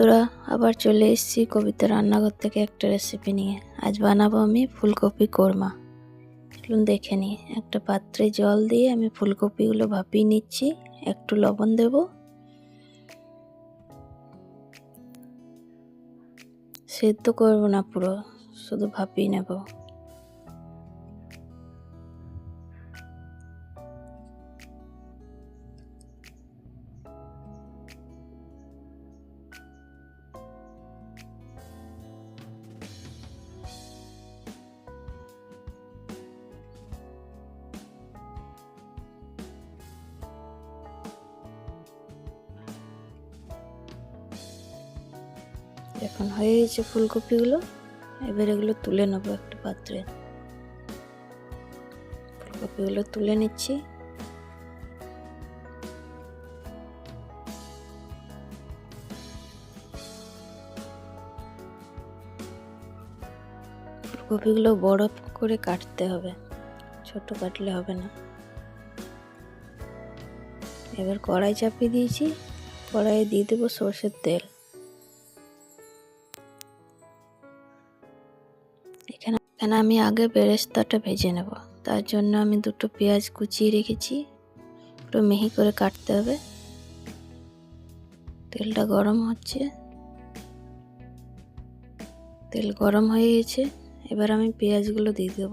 বন্ধুরা, আবার চলে এসেছি কবিতা রান্নাঘর থেকে একটা রেসিপি নিয়ে। আজ বানাবো আমি ফুলকপি কোরমা। চলুন দেখে নিই। একটা পাত্রে জল দিয়ে আমি ফুলকপিগুলো ভাপিয়ে নিচ্ছি। একটু লবণ দেব। সেদ্ধ করবো না, পুরো শুধু ভাপিয়ে নেব। এখন হয়ে গেছে ফুলকপিগুলো। এবার এগুলো তুলে নেবো একটা পাত্রে। ফুলকপিগুলো তুলে নিচ্ছি। ফুলকপিগুলো বড় করে কাটতে হবে, ছোট কাটলে হবে না। এবার কড়াই চাপিয়ে দিয়েছি। কড়াইয়ে দিয়ে দেবো সরষের তেল। এখানে আমি আগে বেরেস্তাটা ভেজে নেব। তার জন্য আমি দুটো পেঁয়াজ কুচিয়ে রেখেছি, পুরো মিহি করে কাটতে হবে। তেলটা গরম হচ্ছে। তেল গরম হয়ে গেছে। এবার আমি পেঁয়াজগুলো দিয়ে দেব।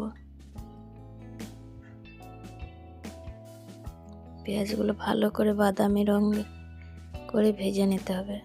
পেঁয়াজগুলো ভালো করে বাদামি রং করে ভেজে নিতে হবে।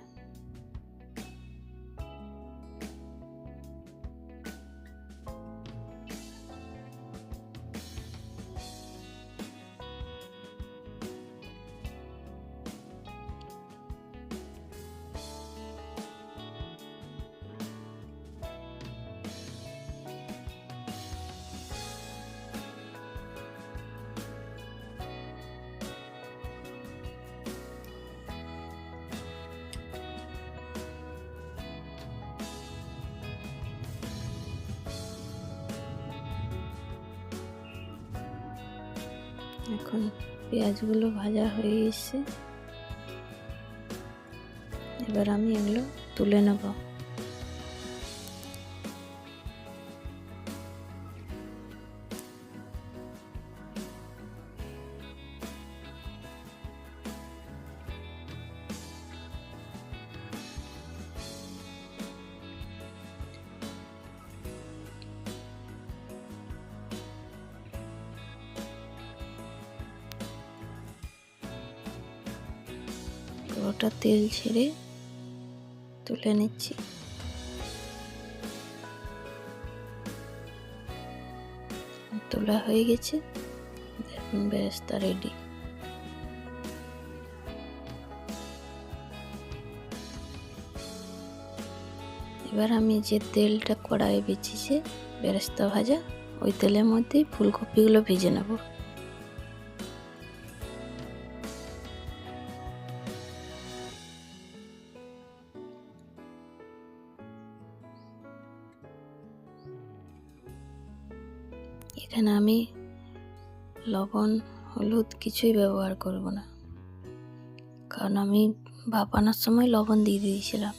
এখন পেঁয়াজগুলো ভাজা হয়ে এসেছে। এবার আমি এগুলো তুলে নেব। পুরোটা তেল ছেড়ে তুলে নিচ্ছি। তোলা হয়ে গেছে। দেখুন বেরেস্তা রেডি। এবার আমি যে তেলটা কড়াইয়ে বেঁচেছি বেরেস্তা ভাজা, ওই তেলের মধ্যেই ফুলকপিগুলো ভেজে নেব। এখানে আমি লবণ হলুদ কিছুই ব্যবহার করব না, কারণ আমি ভাপানোর সময় লবণ দিয়ে দিয়েছিলাম।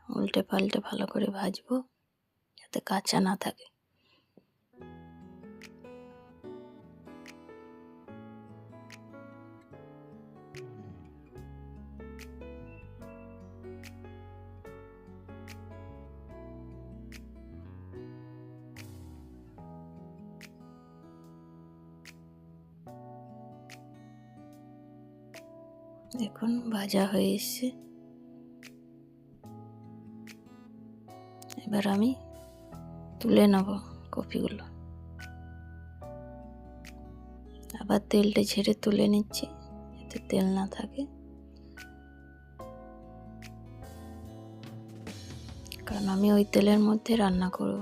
উল্টে পাল্টে ভালো করে ভাজবো যাতে কাঁচা না থাকে। দেখুন ভাজা হয়ে এসছে। এবার আমি তুলে নেব কপিগুলো। আবার তেলটা ঝেড়ে তুলে নিচ্ছি যাতে তেল না থাকে, কারণ আমি ওই তেলের মধ্যে রান্না করব।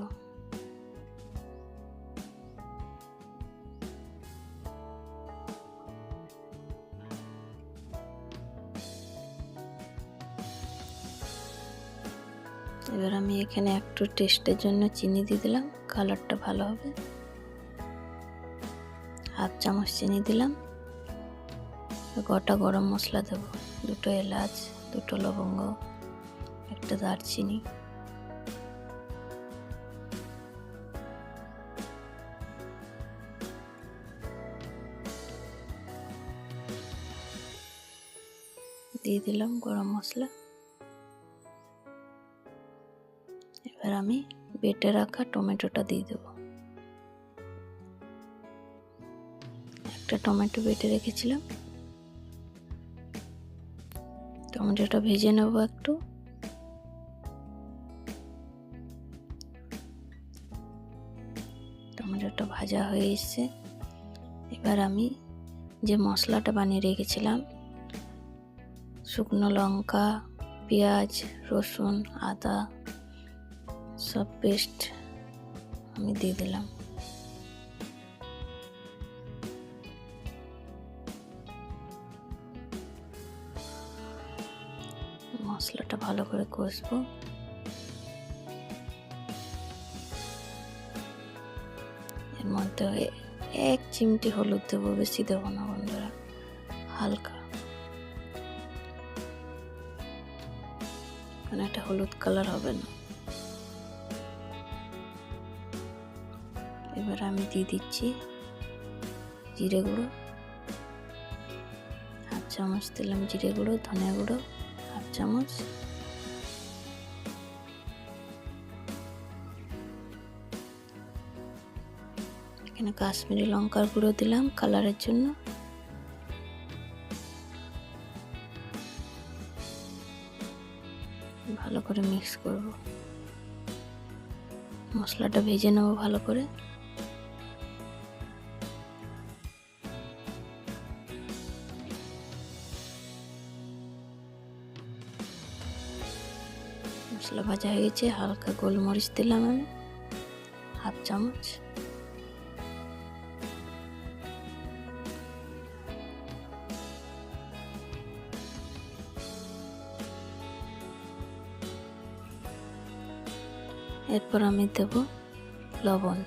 এবার আমি এখানে একটু টেস্টের জন্য চিনি দিয়ে দিলাম, কালারটা ভালো হবে। হাফ চামচ চিনি দিলাম। গোটা গরম মশলা দেবো, 2টো এলাচ, 2টো লবঙ্গ, 1টা দারচিনি, দিয়ে দিলাম গরম মশলা। এবার আমি বেটে রাখা টমেটোটা দিয়ে দেবো। একটা টমেটো বেটে রেখেছিলাম, টমেটোটা ভেজে নেবো একটু। টমেটোটা ভাজা হয়ে এসছে। এবার আমি যে মশলাটা বানিয়ে রেখেছিলাম, শুকনো লঙ্কা, পেঁয়াজ, রসুন, আদা সব পেস্ট আমি দিয়ে দিলাম। মশলাটা ভালো করে কষবো। এর মধ্যে 1 চিমটি হলুদ দেবো, বেশি দেবো না বন্ধুরা, হালকা, কারণ এটা হলুদ কালার হবে না। এবার আমি দিয়ে দিচ্ছি জিরে গুঁড়ো, 1/2 চামচ দিলাম জিরে গুঁড়ো, ধনে গুঁড়ো 1/2 চামচ, এখানে কাশ্মীরি লঙ্কার গুঁড়ো দিলাম কালারের জন্য। ভালো করে মিক্স করব, মশলাটা ভেজে নেব ভালো করে। মশলা ভাজা হয়ে গেছে, হালকা গোলমরিচ দিলাম আমি 1/2 চামচ। এরপর আমি দেব লবণ,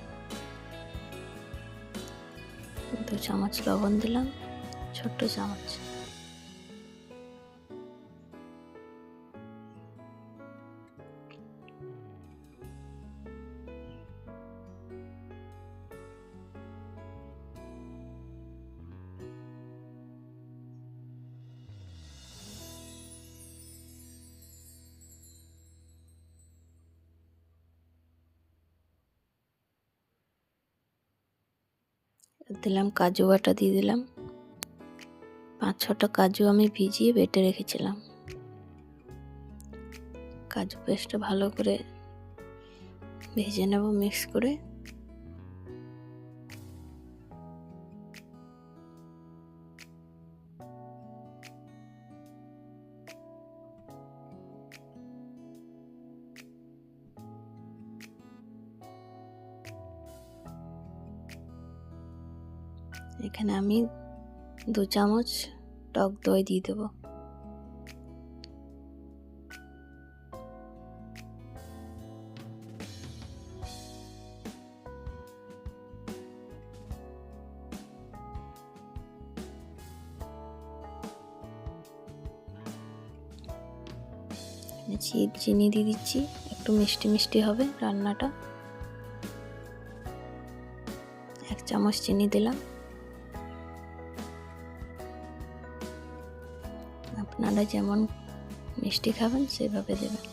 2 চামচ লবণ দিলাম, ছোট্ট চামচ। দিলাম কাজু বাটা, দিয়ে দিলাম 5-6টা কাজু আমি ভিজিয়ে বেটে রেখেছিলাম। কাজু পেস্টটা ভালো করে ভেজে নেব মিক্স করে। এখানে আমি 2 চামচ টক দই দিয়ে দেবো। চিনি দিয়ে দিচ্ছি, একটু মিষ্টি মিষ্টি হবে রান্নাটা। 1 চামচ চিনি দিলাম। আপনারা যেমন মিষ্টি খাবেন সেভাবে দেবেন।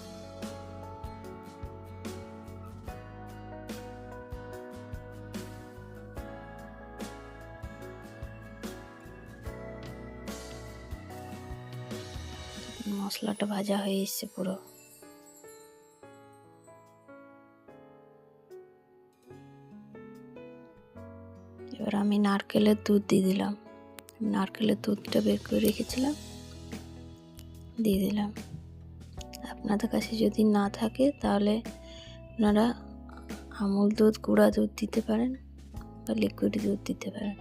মশলাটা ভাজা হয়ে এসছে পুরো। এবার আমি নারকেলের দুধ দিয়ে দিলাম। নারকেলের দুধটা বের করে রেখেছিলাম, দিয়ে দিলাম। আপনাদের কাছে যদি না থাকে তাহলে আপনারা আমুল দুধ, গুঁড়া দুধ দিতে পারেন বা লিকুইড দুধ দিতে পারেন।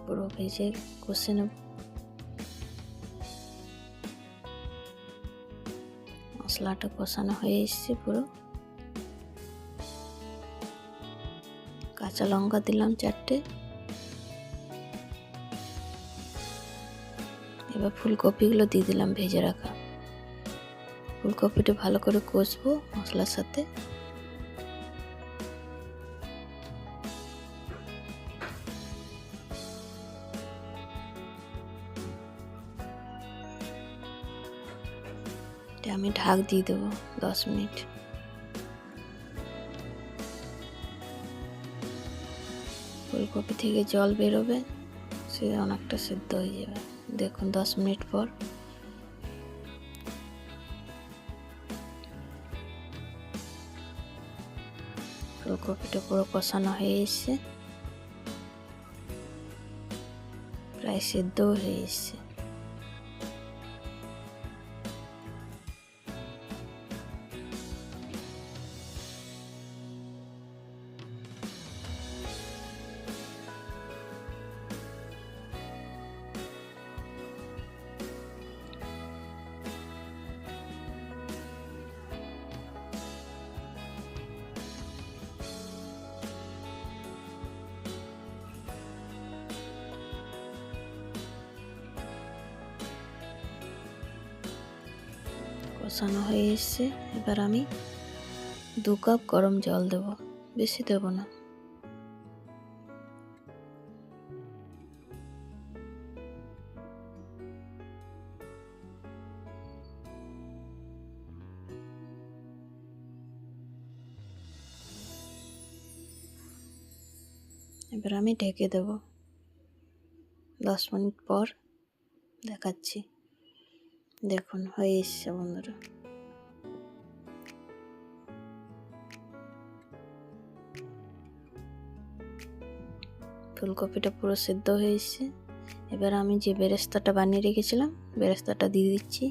পুরো ভেজে কষে নেব। মশলাটা কষানো হয়ে এসছে পুরো। কাঁচা লঙ্কা দিলাম 4টে। এবার ফুলকপিগুলো দিয়ে দিলাম ভেজে রাখা। ফুলকপিটা ভালো করে কষবো মশলার সাথে। আমি ঢাক দিয়ে দেবো 10 মিনিট। ফুলকপি থেকে জল বেরোবে, সে অনেকটা সেদ্ধ হয়ে যাবে। দেখুন 10 মিনিট পর ফুলকপিটা পুরো কষানো হয়ে এসছে, প্রায় সেদ্ধ হয়ে এসছে। কষানো হয়ে এসছে। এবার আমি 2 কাপ গরম জল দেব, বেশি দেব না। এবার আমি ঢেকে দেব। 10 মিনিট পর দেখাচ্ছি। দেখুন হয়ে এসছে বন্ধুরা। ফুলকপিটা পুরো সেদ্ধ হয়ে এসছে। এবার আমি যে বেরেস্তাটা বানিয়ে রেখেছিলাম, বেরেস্তাটা দিয়ে দিচ্ছি।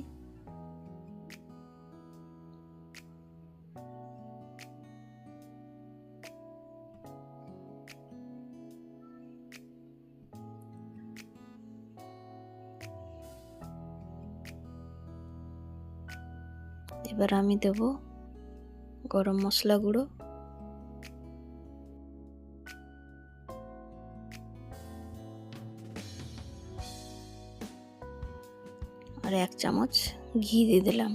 এবার আমি দেব গরম মশলা গুঁড়ো, আর 1 চামচ ঘি দিয়ে দিলাম।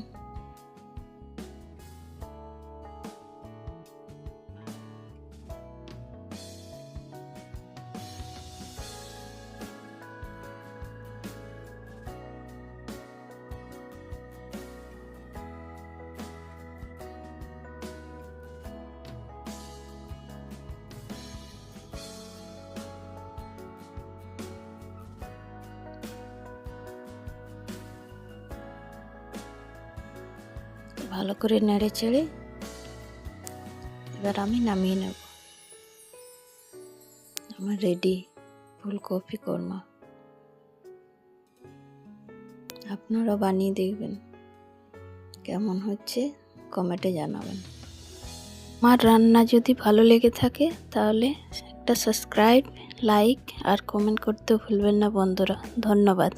ভালো করে নেড়ে চেড়ে এবার আমি নামিয়ে নেব। আমার রেডি ফুলকপি কোরমা। আপনারা বানিয়ে দেখবেন, কেমন হচ্ছে কমেন্টে জানাবেন। আমার রান্না যদি ভালো লেগে থাকে তাহলে একটা সাবস্ক্রাইব, লাইক আর কমেন্ট করতে ভুলবেন না বন্ধুরা। ধন্যবাদ।